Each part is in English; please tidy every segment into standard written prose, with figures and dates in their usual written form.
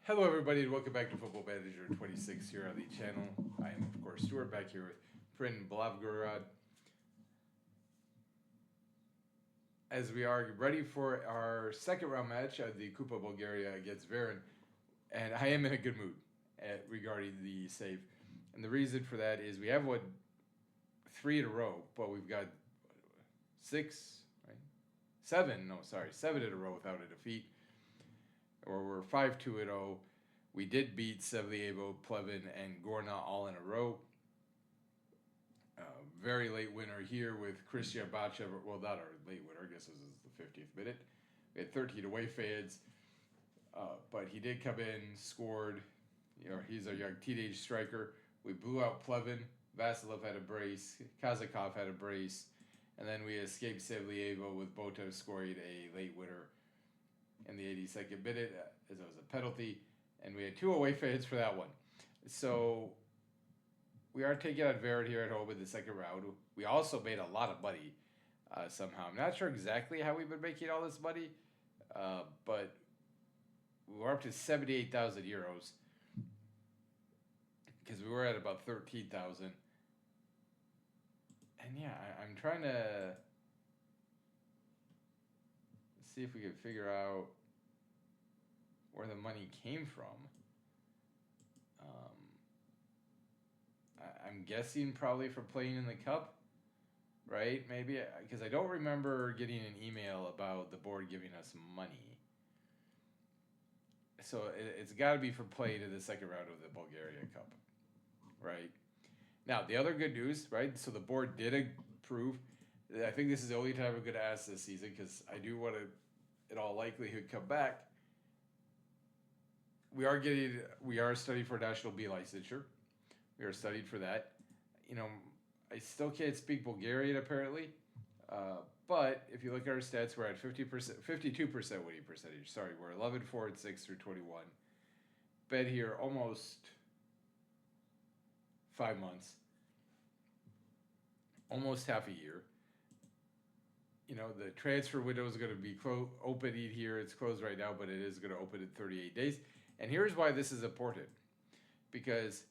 Hello, everybody, and welcome back to Football Manager 26 here on the channel. I am, of course, Stuart, back here with Prin Blavgorod, as we are ready for our second round match of the Kupa Bulgaria against Veron. And I am in a good mood regarding the save. And the reason for that is we have won 3 in a row, but we've got six, right? Seven in a row without a defeat. Or we're 5-2-0. We did beat Sevlievo, Plevin, and Gorna all in a row. Very late winner here with Christian Bachev. Well, not our late winner. I guess this is the 50th minute. We had 13 away fans. But he did come in, scored. He's a young teenage striker. We blew out Plevin. Vasilov had a brace. Kazakov had a brace. And then we escaped Sevlievo with Botev scoring a late winner in the 82nd minute, as it was a penalty, and we had 2 away fans for that one. So we are taking on Veron here at home in the second round. We also made a lot of money somehow. I'm not sure exactly how we've been making all this money, but we're up to 78,000 euros because we were at about 13,000. And yeah, I'm trying to see if we can figure out where the money came from. I'm guessing probably for playing in the cup, right? Maybe because I don't remember getting an email about the board giving us money. So it's got to be for playing in the second round of the Bulgaria Cup, right? Now, the other good news, right? So the board did approve. I think this is the only time I'm going to ask this season because I do want to, in all likelihood, come back. We are studying for National B licensure. We are studying for that. I still can't speak Bulgarian apparently, but if you look at our stats, we're at 52% winning percentage. Sorry, we're 11, 4, and 6 through 21. Been here almost 5 months, almost half a year. The transfer window is going to be opening here. It's closed right now, but it is going to open in 38 days. And here's why this is important. Because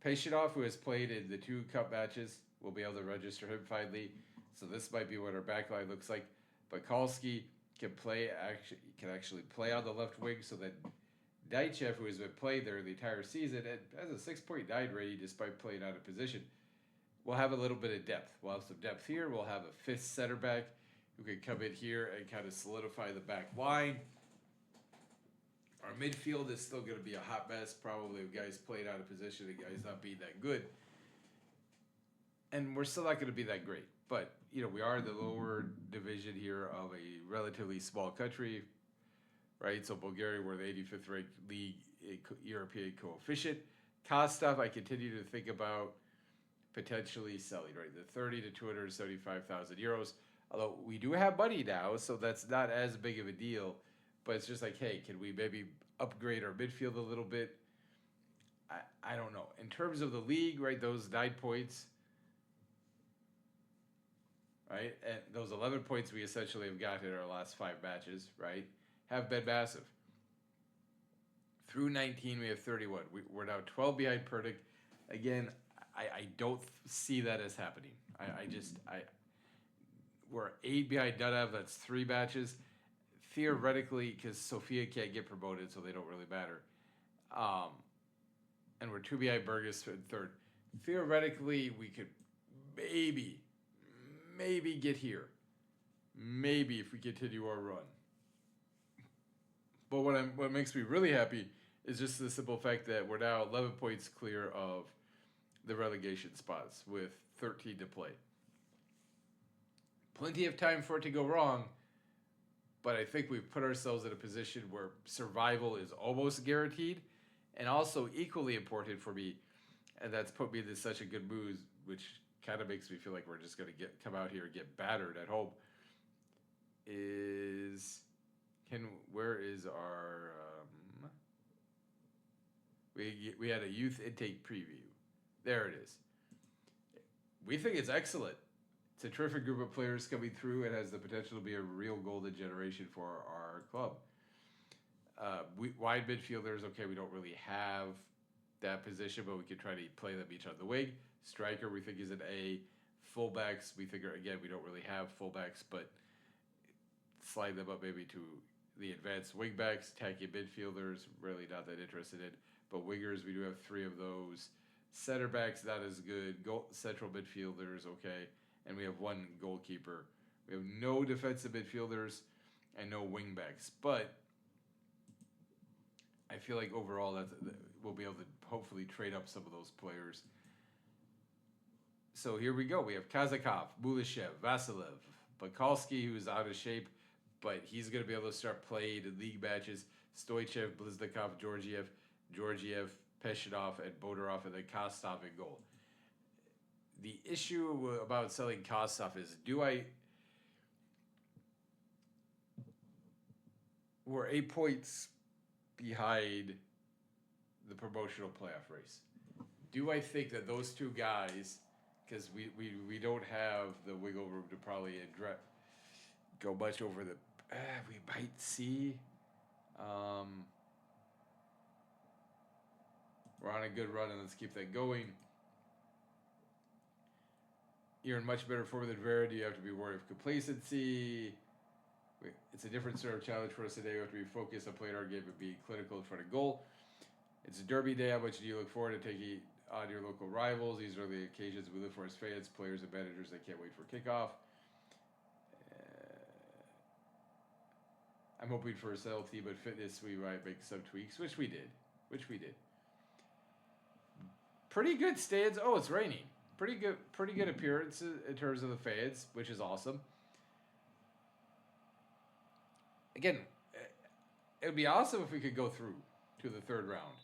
Peshinov, who has played in the 2 cup matches, will be able to register him finally. So this might be what our backline looks like. But Kalski can actually play on the left wing, so that Daichev, who has been playing there the entire season, and has a 6.9 rating despite playing out of position, we'll have a little bit of depth. We'll have some depth here. We'll have a 5th center back who can come in here and kind of solidify the back line. Our midfield is still going to be a hot mess, probably with guys playing out of position and guys not being that good. And we're still not going to be that great. But, we are in the lower division here of a relatively small country, right? So Bulgaria, we're the 85th ranked league European coefficient. Kostov, I continue to think about potentially selling, right? The 30 to 275,000 euros. Although we do have money now, so that's not as big of a deal. But it's just like, hey, can we maybe upgrade our midfield a little bit? I don't know. In terms of the league, right, those 9 points, right, and those 11 points we essentially have got in our last 5 matches, right, have been massive. Through 19, we have 31. We're now 12 behind Perdic. Again, I don't see that as happening. We're 8 behind Dudav. That's 3 matches. Theoretically, because Sofia can't get promoted, so they don't really matter. And we're 2 behind Burgess in 3rd. Theoretically, we could maybe get here. Maybe if we continue our run. But what makes me really happy is just the simple fact that we're now 11 points clear of the relegation spots with 13 to play. Plenty of time for it to go wrong, but I think we've put ourselves in a position where survival is almost guaranteed, and also equally important for me, and that's put me in such a good mood, which kind of makes me feel like we're just going to come out here and get battered at home, where is our... We had a youth intake preview. There it is. We think it's excellent. It's a terrific group of players coming through. It has the potential to be a real golden generation for our club. Wide midfielders, okay, we don't really have that position, but we could try to play them each on the wing. Striker, we think is an A. Fullbacks, we think, again, we don't really have fullbacks, but slide them up maybe to the advanced wingbacks. Attacking midfielders, really not that interested in. But wingers, we do have 3 of those. Center backs, not as good. Central midfielders, okay. And we have 1 goalkeeper. We have no defensive midfielders and no wingbacks. But I feel like overall we'll be able to hopefully trade up some of those players. So here we go. We have Kazakov, Mulishev, Vasilev, Bakalski, who's out of shape, but he's going to be able to start playing in league matches. Stoichev, Bliznikov, Georgiev, Peshinov, and Bodorov, and then Kostov in goal. The issue about selling Kostov is, we're 8 points behind the promotional playoff race. Do I think that those 2 guys, because we don't have the wiggle room to probably go much over the, we might see. We're on a good run, and let's keep that going. You're in much better form than Vera. Do you have to be worried of complacency? It's a different sort of challenge for us today. We have to be focused on playing our game and being clinical in front of goal. It's a derby day. How much do you look forward to taking on your local rivals? These are the occasions we live for as fans, players, and managers that can't wait for kickoff. I'm hoping for a settled team, but fitness we might make some tweaks, which we did. Pretty good stands. Oh, it's raining. Pretty good appearance in terms of the fans, which is awesome. Again, it would be awesome if we could go through to the 3rd round.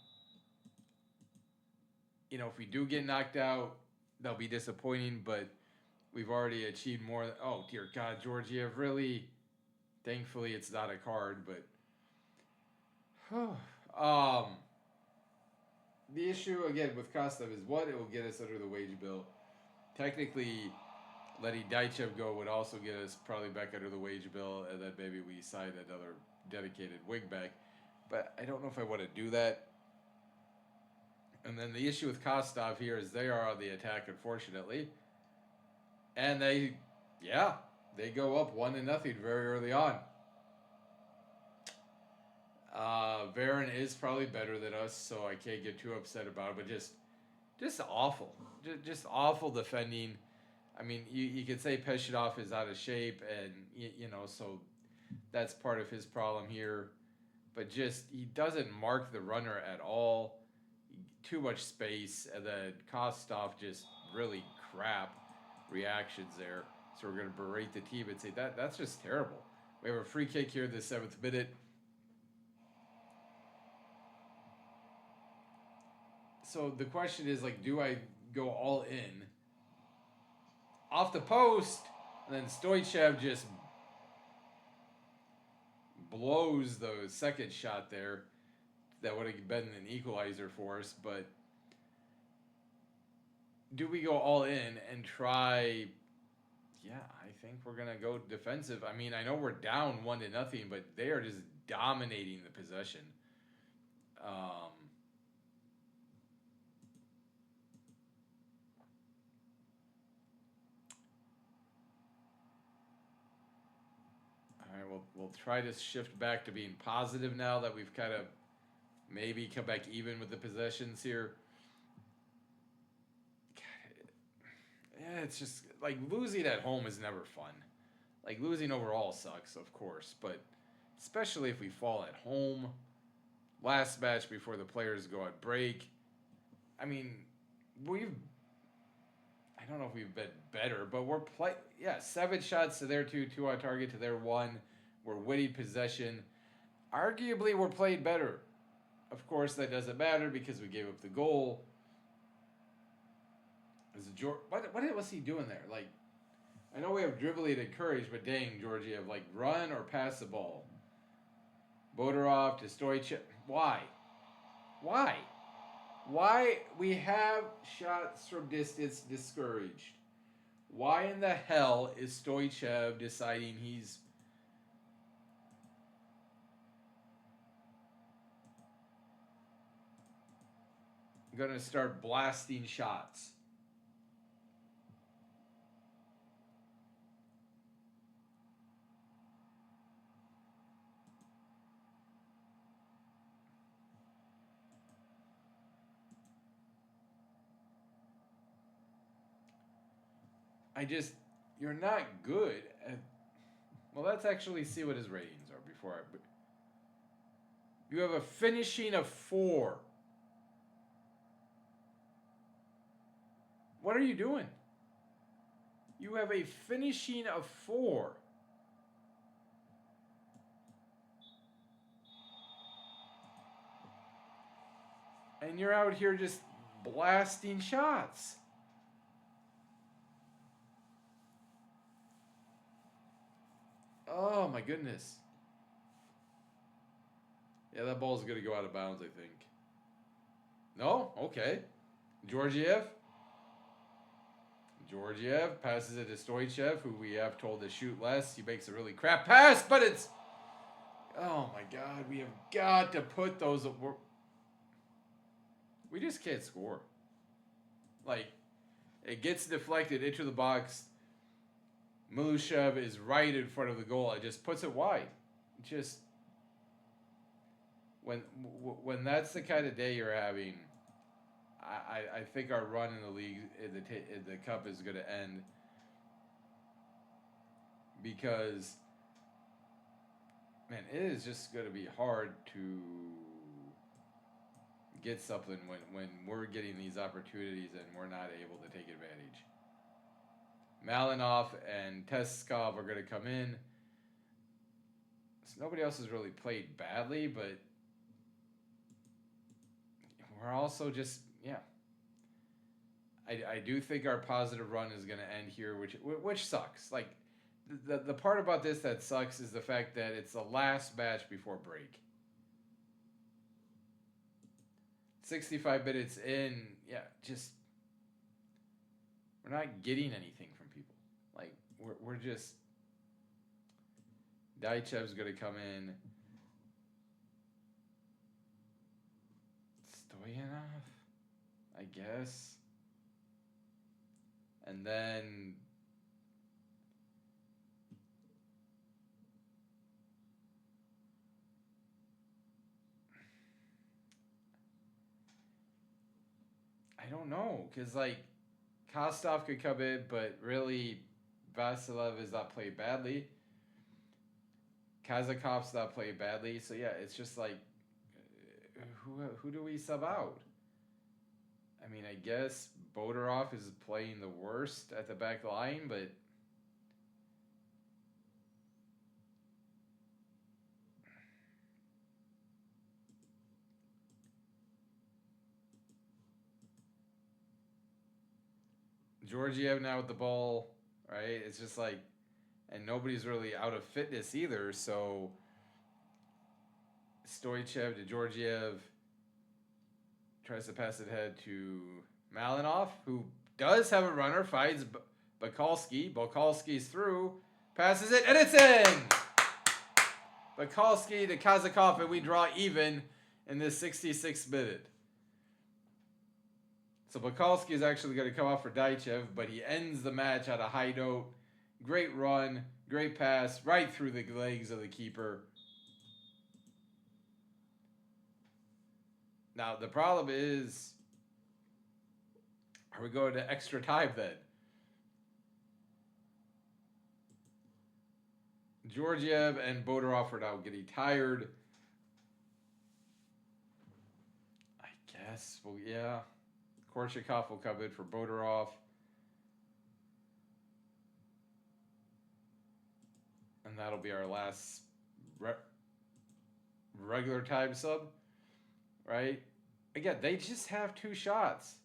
You know, if we do get knocked out, that'll be disappointing, but we've already achieved more. Oh, dear God, Georgiev, really? Thankfully, it's not a card, but... The issue, again, with Kostov is, one, it will get us under the wage bill. Technically, letting Daichev go would also get us probably back under the wage bill, and then maybe we sign another dedicated wingback. But I don't know if I want to do that. And then the issue with Kostov here is they are on the attack, unfortunately. And they go up 1-0 very early on. Varen is probably better than us, so I can't get too upset about it, but just awful. Just awful defending. I mean, you could say Peshinov is out of shape, and, so that's part of his problem here. But just, he doesn't mark the runner at all. Too much space, and then Kostov just really crap reactions there. So we're going to berate the team and say that's just terrible. We have a free kick here in the 7th minute. So the question is, do I go all in off the post, and then Stoichev just blows the second shot there? That would have been an equalizer for us, but do we go all in and try? Yeah, I think we're going to go defensive. I mean, I know we're down 1-0, but they are just dominating the possession. All right, we'll try to shift back to being positive now that we've kind of maybe come back even with the possessions here. Yeah, it's just losing at home is never fun. Losing overall sucks, of course, but especially if we fall at home. Last match before the players go on break. I mean, I don't know if we've been better, but we're 7 shots to their 2 on target to their 1. We're winning possession. Arguably, we're playing better. Of course, that doesn't matter because we gave up the goal. What was he doing there? I know we have dribbling and courage, but dang, Georgiev, run or pass the ball. Bodorov to Stoichev. Why? Why? We have shots from distance discouraged. Why in the hell is Stoichev deciding he's... going to start blasting shots. You're not good at. Well, let's actually see what his ratings are before I. You have a finishing of 4. What are you doing? You have a finishing of 4. And you're out here just blasting shots. Oh my goodness. Yeah, that ball's going to go out of bounds, I think. No? Okay. Georgiev passes it to Stoichev, who we have told to shoot less. He makes a really crap pass, but it's... Oh my God, we have got to put those... We just can't score. Like, it gets deflected into the box. Milushev is right in front of the goal. It just puts it wide. Just... When that's the kind of day you're having... I think our run in the league, in the cup, is going to end because, man, it is just going to be hard to get something when we're getting these opportunities and we're not able to take advantage. Malinov and Teskov are going to come in. So nobody else has really played badly, but we're also just... Yeah, I do think our positive run is going to end here, which sucks. Like, the part about this that sucks is the fact that it's the last match before break. 65 minutes in, yeah, just we're not getting anything from people. Like, we're just... Daichev's going to come in. Stoyanov, I guess. And then I don't know, because like Kostov could come in, but really Vasilev has not played badly. Kazakov's not played badly, so yeah, it's just like who do we sub out? I mean, I guess Bodorov is playing the worst at the back line, but Georgiev now with the ball, right? It's just like, and nobody's really out of fitness either, so Stoichev to Georgiev tries to pass it ahead to Malinov, who does have a runner, finds Bakalski. Bakalski's through, passes it, and it's in! Bakalski to Kazakov, and we draw even in this 66th minute. So Bakalski is actually going to come off for Daichev, but he ends the match at a high note. Great run, great pass, right through the legs of the keeper. Now, the problem is, are we going to extra time then? Georgiev and Bodorov are now getting tired. I guess, well, yeah. Korchakov will come in for Bodorov. And that'll be our last regular time sub. Right? Again, they just have 2 shots.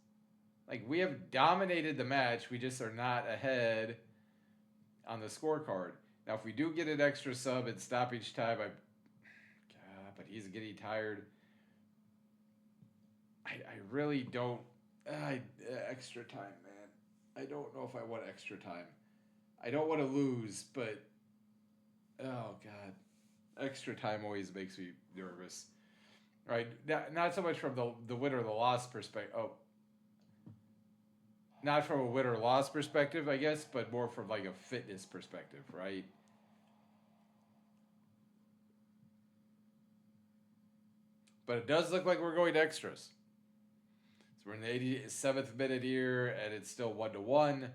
Like, we have dominated the match. We just are not ahead on the scorecard. Now, if we do get an extra sub at stoppage time, but he's getting tired. I really don't... extra time, man. I don't know if I want extra time. I don't want to lose, but... Oh, God. Extra time always makes me nervous. right? Not so much from the win or the loss perspective. Oh, not from a win or loss perspective, I guess, but more from like a fitness perspective, right? But it does look like we're going to extras. So we're in the 87th minute here, and it's still 1-1.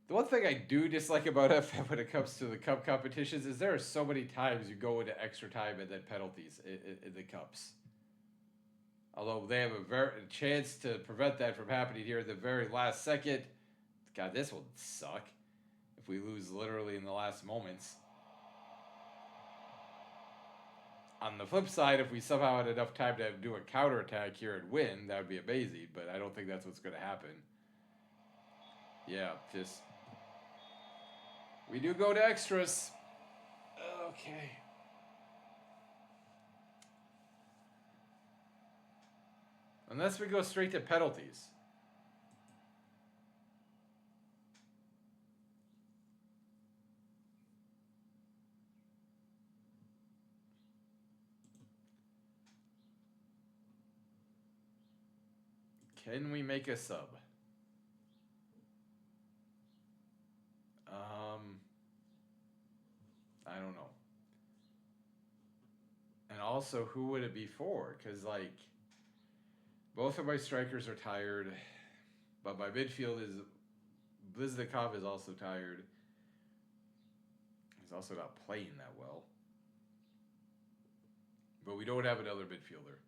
The one thing I do dislike about FF when it comes to the cup competitions is there are so many times you go into extra time and then penalties in the cups. Although they have a chance to prevent that from happening here in the very last second. God, this will suck if we lose literally in the last moments. On the flip side, if we somehow had enough time to do a counterattack here and win, that would be amazing, but I don't think that's what's going to happen. Yeah, just... We do go to extras. Okay. Unless we go straight to penalties. Can we make a sub? I don't know. And also, who would it be for? Because, like, both of my strikers are tired, but my midfield is... Bliznikov is also tired. He's also not playing that well. But we don't have another midfielder.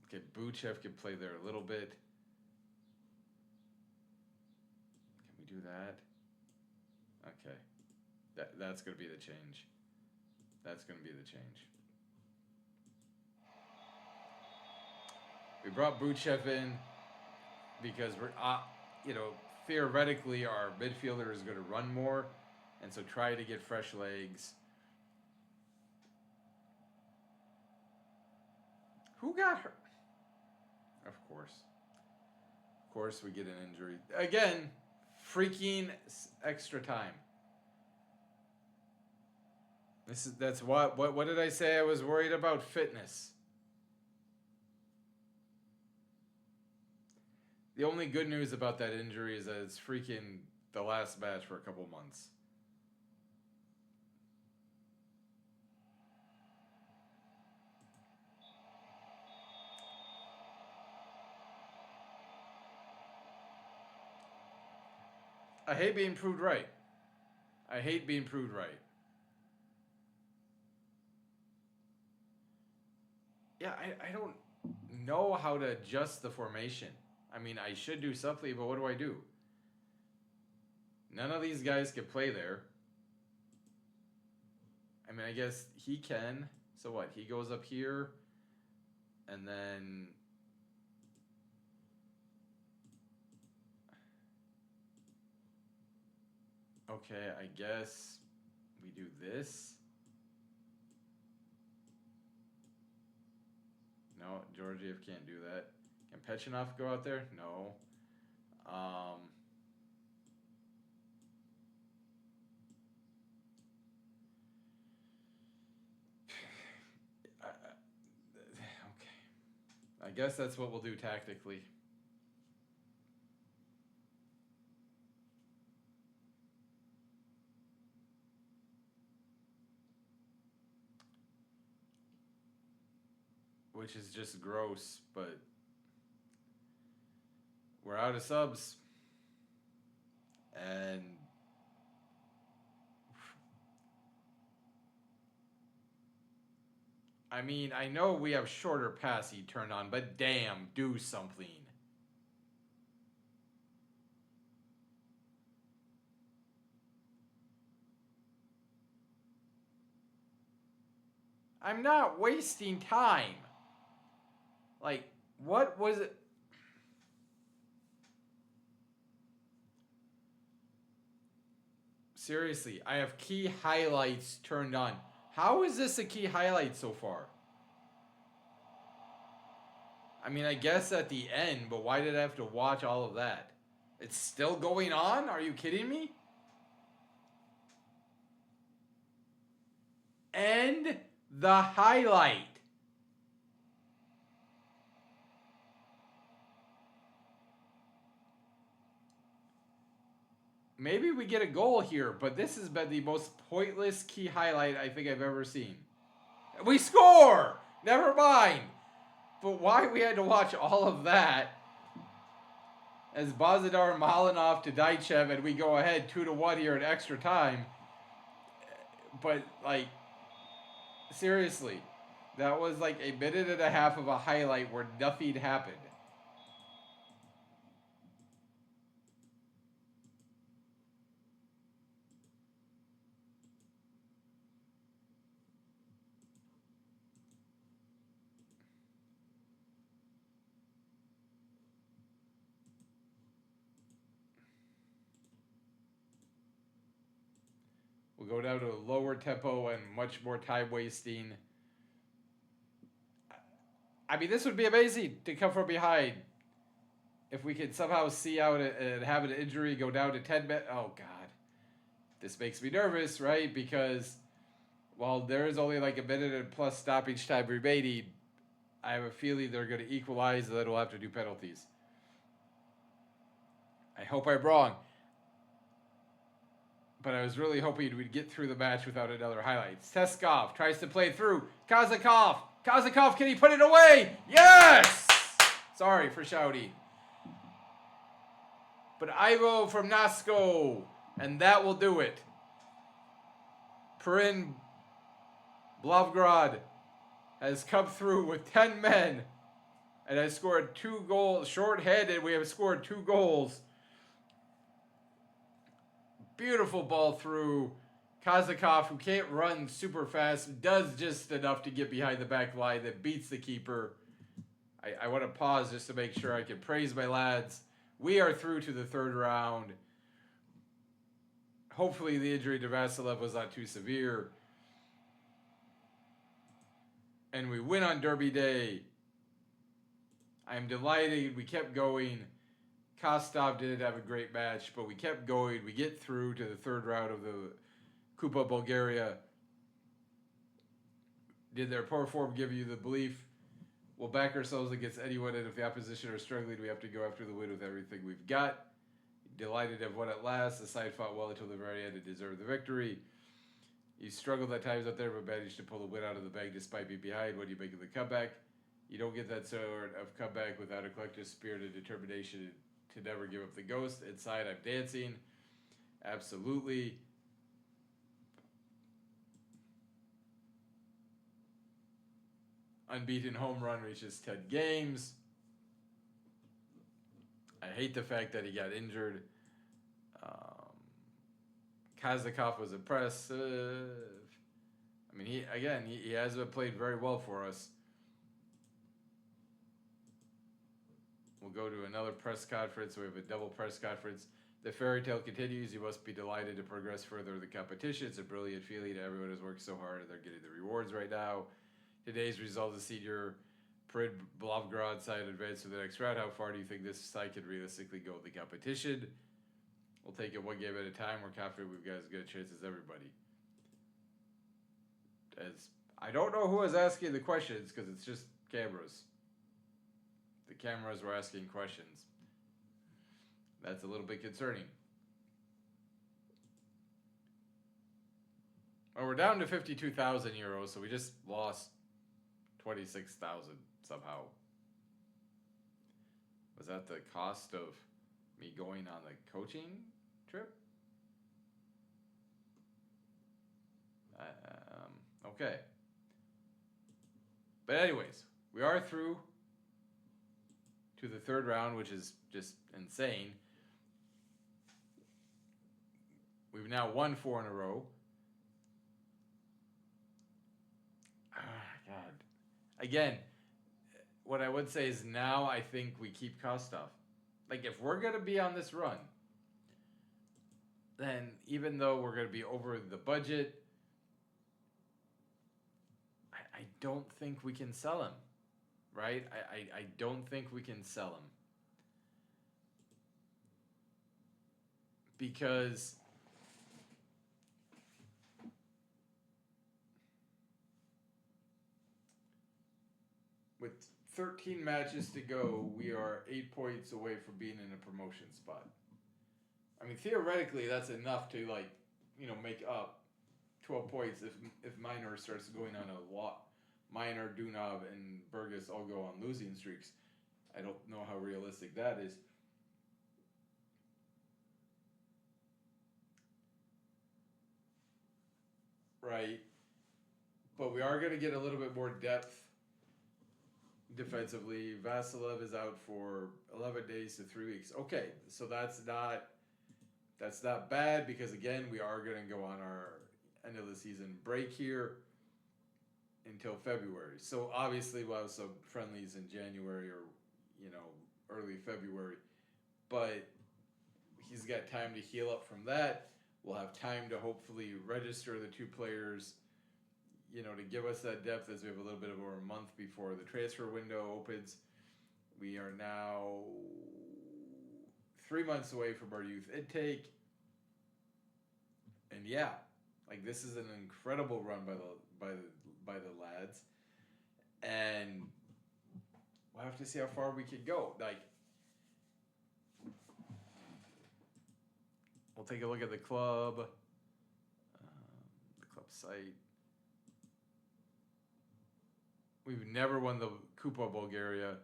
Okay, Buchev can play there a little bit. Can we do that? Okay. That's going to be the change. That's going to be the change. We brought Buchev in because we're, theoretically our midfielder is going to run more, and so try to get fresh legs. Who got hurt? Of course we get an injury. Again, freaking extra time. That's what did I say? I was worried about fitness. The only good news about that injury is that it's freaking the last match for a couple months. I hate being proved right. I hate being proved right. Yeah, I don't know how to adjust the formation. I mean, I should do something, but what do I do? None of these guys can play there. I mean, I guess he can. So what? He goes up here, and then... Okay, I guess we do this. No, Georgiev can't do that. Can Pechinov go out there? No. Okay. I guess that's what we'll do tactically. Which is just gross, but we're out of subs. And I mean, I know we have shorter passing turned on, but damn, do something. I'm not wasting time. Like, what was it? Seriously, I have key highlights turned on. How is this a key highlight so far? I mean, I guess at the end, but why did I have to watch all of that? It's still going on? Are you kidding me? And the highlight. Maybe we get a goal here, but this has been the most pointless key highlight I think I've ever seen. We score! Never mind. But why we had to watch all of that as Bozidar Malinov to Daichev, and we go ahead 2-1 here in extra time. But, like, seriously, that was like a minute and a half of a highlight where nothing happened. We'll go down to a lower tempo and much more time wasting. I mean, this would be amazing to come from behind. If we could somehow see out and have an injury, go down to 10 minutes. Oh, God. This makes me nervous, right? Because while there is only like a minute and plus stoppage time remaining, I have a feeling they're going to equalize and then we'll have to do penalties. I hope I'm wrong. But I was really hoping we'd get through the match without another highlight. Teskov tries to play through. Kazakov! Kazakov, can he put it away? Yes! Sorry for shouting. But Ivo from Nasko. And that will do it. Perin Blavgrad has come through with 10 men. And has scored 2 goals. Short-handed, we have scored 2 goals. Beautiful ball through. Kazakov, who can't run super fast, does just enough to get behind the back line that beats the keeper. I want to pause just to make sure I can praise my lads. We are through to the 3rd round. Hopefully the injury to Vasilev was not too severe. And we win on Derby Day. I am delighted. We kept going. Kostov didn't have a great match, but we kept going. We get through to the 3rd round of the Kupa Bulgaria. Did their poor form give you the belief we'll back ourselves against anyone, and if the opposition are struggling, we have to go after the win with everything we've got. Delighted to have won at last. The side fought well until the very end and deserved the victory. You struggled at times up there, but managed to pull the win out of the bag despite being behind. What do you make of the comeback? You don't get that sort of comeback without a collective spirit and determination to never give up the ghost. Inside, I'm dancing. Absolutely. Unbeaten home run reaches 10 games. I hate the fact that he got injured. Kazakov was impressive. I mean, he has played very well for us. We'll go to another press conference. We have a double press conference. The fairy tale continues. You must be delighted to progress further in the competition. It's a brilliant feeling. Everyone has worked so hard and they're getting the rewards right now. Today's result is senior Prid Blavgrad side advanced to the next round. How far do you think this side could realistically go in the competition? We'll take it one game at a time. We're confident we've got as good a chance as everybody. As I don't know who is asking the questions because it's just cameras. The cameras were asking questions. That's a little bit concerning. Well, we're down to 52,000 euros, so we just lost 26,000 somehow. Was that the cost of me going on the coaching trip? Okay. But anyways, we are through to the 3rd round, which is just insane. We've now won 4 in a row. God. Again, what I would say is now I think we keep Kostov. Like, if we're going to be on this run, then even though we're going to be over the budget, I don't think we can sell him. Right? I don't think we can sell him. Because with 13 matches to go, we are 8 points away from being in a promotion spot. I mean, theoretically, that's enough to make up 12 points if Minor starts going on a lot. Minor, Dunab, and Burgess all go on losing streaks. I don't know how realistic that is. Right. But we are going to get a little bit more depth defensively. Vasilev is out for 11 days to 3 weeks. Okay, so that's not bad because, again, we are going to go on our end of the season break here until February. So obviously we'll have some friendlies in January or early February, but he's got time to heal up from that. We'll have time to hopefully register the two players, to give us that depth as we have a little bit over a month before the transfer window opens. We are now 3 months away from our youth intake. And yeah, this is an incredible run by the lads. And we'll have to see how far we can go. We'll take a look at the club site. We've never won the Kupa Bulgaria,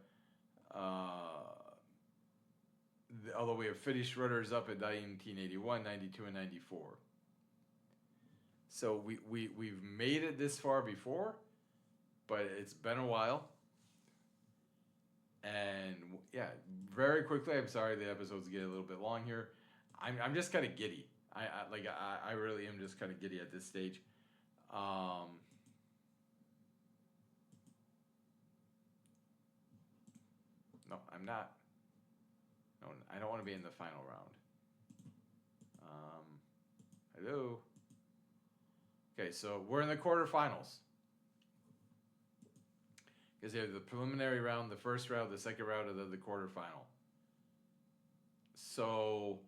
although we have finished runners up in 1981, 92, and 94. So we've made it this far before, but it's been a while. And yeah, very quickly, I'm sorry the episodes get a little bit long here. I'm just kind of giddy. I really am just kind of giddy at this stage. No, I'm not. No, I don't want to be in the final round. Hello. Okay, so we're in the quarterfinals. Because you have the preliminary round, the first round, the second round, and then the quarterfinal. So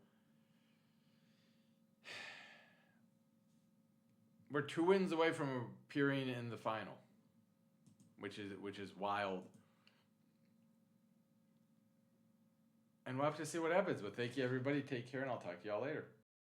we're 2 wins away from appearing in the final, which is wild. And we'll have to see what happens. But thank you, everybody. Take care, and I'll talk to y'all later.